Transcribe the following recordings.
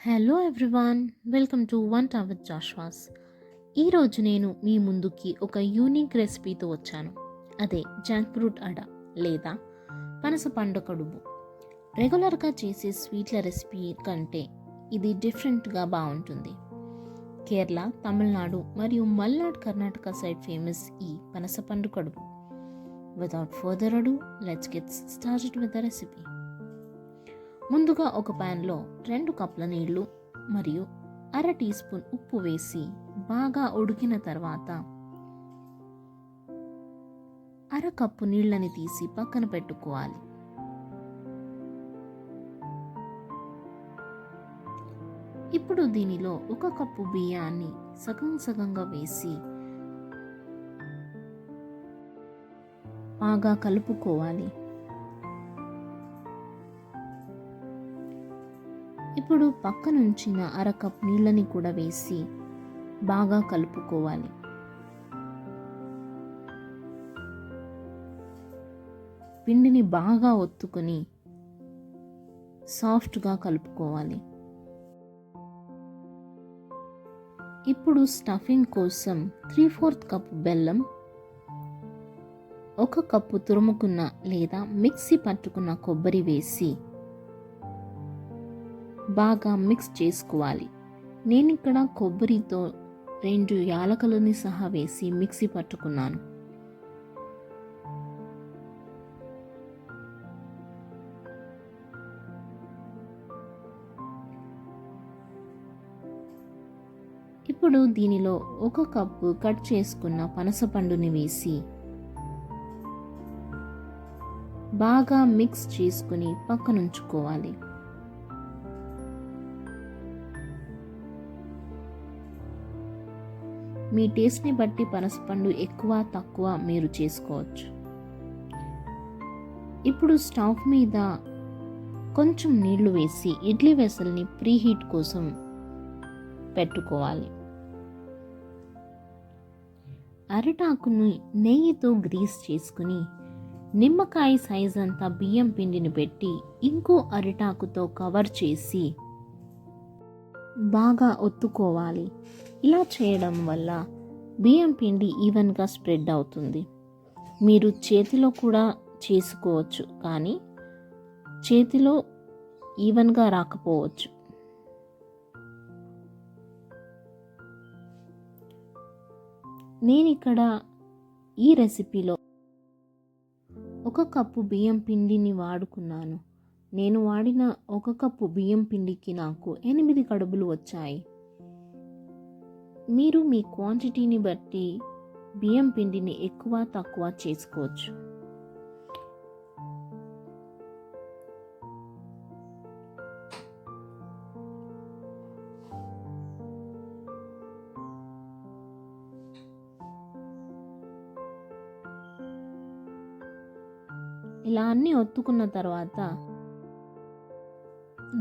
Hello everyone, welcome to వంట with జాష్వాస్. ఈరోజు నేను మీ ముందుకి ఒక యూనిక్ రెసిపీతో వచ్చాను. అదే జాక్ ఫ్రూట్ అడ లేదా పనస పండు కడుబు. రెగ్యులర్గా చేసే స్వీట్ల రెసిపీ కంటే ఇది డిఫరెంట్గా బాగుంటుంది. కేరళ, తమిళనాడు మరియు మల్నాడ్ కర్ణాటక సైడ్ ఫేమస్ ఈ పనస పండు కడుబు. Without further ado, let's get started with the recipe. ముందుగా ఒక ప్యాన్లో 2 కప్పుల నీళ్లు మరియు 1/2 టీ స్పూన్ ఉప్పు వేసి బాగా ఉడికిన తర్వాత 1/2 కప్పు నీళ్ళని తీసి పక్కన పెట్టుకోవాలి. ఇప్పుడు దీనిలో 1 కప్పు బియ్యాన్ని సగం సగంగా వేసి బాగా కలుపుకోవాలి. ఇప్పుడు పక్కనుంచిన 1/2 కప్ నీళ్ళని కూడా వేసి బాగా కలుపుకోవాలి. పిండిని బాగా ఒత్తుకొని సాఫ్ట్గా కలుపుకోవాలి. ఇప్పుడు స్టఫింగ్ కోసం 3/4 కప్ బెల్లం, 1 కప్పు తురుముకున్న లేదా మిక్సీ పట్టుకున్న కొబ్బరి వేసి బాగా మిక్స్ చేసుకోవాలి. నేను ఇక్కడ కొబ్బరితో 2 యాలకులని సహా వేసి మిక్సీ పట్టుకున్నాను. ఇప్పుడు దీనిలో 1 కప్పు కట్ చేసుకున్న పనసపండుని వేసి బాగా మిక్స్ చేసుకుని పక్కనుంచుకోవాలి. మీ టేస్ట్ని బట్టి పనసపండు ఎక్కువ తక్కువ మీరు చేసుకోవచ్చు. ఇప్పుడు స్టవ్ మీద కొంచెం నీళ్లు వేసి ఇడ్లీ వెసల్ని ప్రీహీట్ కోసం పెట్టుకోవాలి. అరిటాకుని నెయ్యితో గ్రీస్ చేసుకుని నిమ్మకాయ సైజ్ అంతా బియ్యం పిండిని పెట్టి ఇంకో అరిటాకుతో కవర్ చేసి బాగా ఒత్తుకోవాలి. ఇలా చేయడం వల్ల బియ్యం పిండి ఈవెన్గా స్ప్రెడ్ అవుతుంది. మీరు చేతిలో కూడా చేసుకోవచ్చు, కానీ చేతిలో ఈవెన్గా రాకపోవచ్చు. నేను ఇక్కడ ఈ రెసిపీలో 1 కప్పు బియ్యం పిండిని వాడుకున్నాను. నేను వాడిన 1 కప్పు బియ్యం పిండికి నాకు 8 కడుబులు వచ్చాయి. మీరు మీ క్వాంటిటీని బట్టి బియ్యం పిండిని ఎక్కువ తక్కువ చేసుకోవచ్చు. ఇలా అన్నీ ఒత్తుకున్న తర్వాత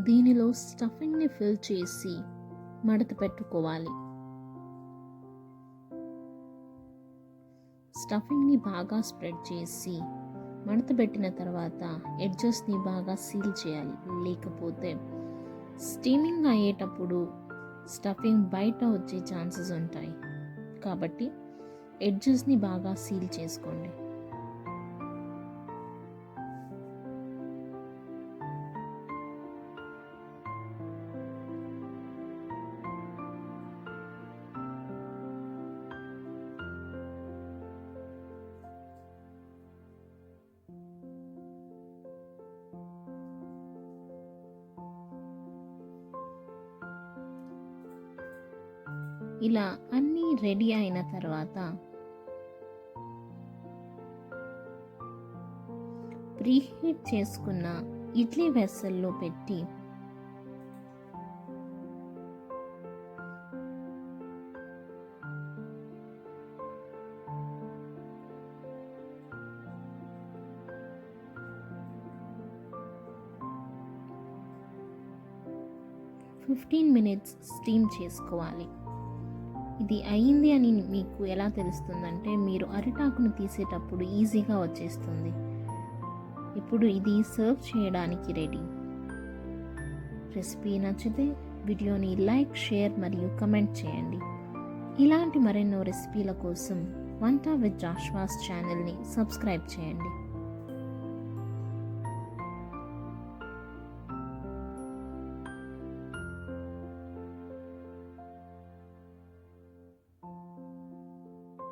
దీనిలో స్టఫింగ్ని ఫిల్ చేసి మడత పెట్టుకోవాలి. స్టఫింగ్ని బాగా స్ప్రెడ్ చేసి మడత పెట్టిన తర్వాత ఎడ్జెస్ని బాగా సీల్ చేయాలి. లేకపోతే స్టీమింగ్ అయ్యేటప్పుడు స్టఫింగ్ బయట వచ్చే ఛాన్సెస్ ఉంటాయి. కాబట్టి ఎడ్జెస్ని బాగా సీల్ చేసుకోండి. ఇలా అన్నీ రెడీ అయిన తర్వాత ప్రీహీట్ చేసుకున్న ఇడ్లీ వెస్సల్లో పెట్టి ఫిఫ్టీన్ మినిట్స్ స్టీమ్ చేసుకోవాలి. ఇది అయ్యింది అని మీకు ఎలా తెలుస్తుందంటే, మీరు అరిటాకును తీసేటప్పుడు ఈజీగా వచ్చేస్తుంది. ఇప్పుడు ఇది సర్వ్ చేయడానికి రెడీ. రెసిపీ నచ్చితే వీడియోని లైక్, షేర్ మరియు కమెంట్ చేయండి. ఇలాంటి మరెన్నో రెసిపీల కోసం వంట విత్ జాష్వాస్ ఛానల్ని సబ్స్క్రైబ్ చేయండి.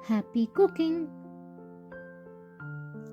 Happy cooking!